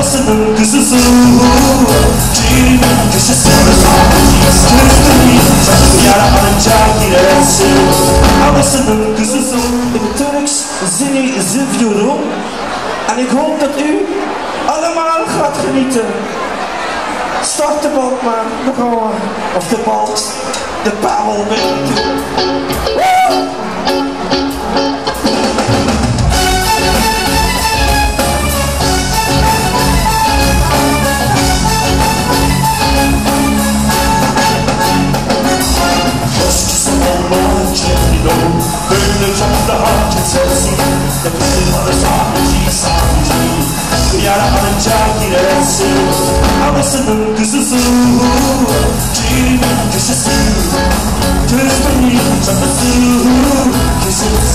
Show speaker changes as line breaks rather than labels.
Babasının kızısı Ciğerimin köşesi Tüstümün çatı yara alınca girersin Babasının kızısı
In Turks zing ik Zivjoeroem en ik hoop dat u allemaal gaat genieten. Start de boot maar, we gaan, of de boot, de paddel met toe.
Böyle çok daha kesersin Nefesin alırsa sadece Yara alınca girersin Babasının kızısı Ciğerimin köşesi Tüzmenin çatısı Kesin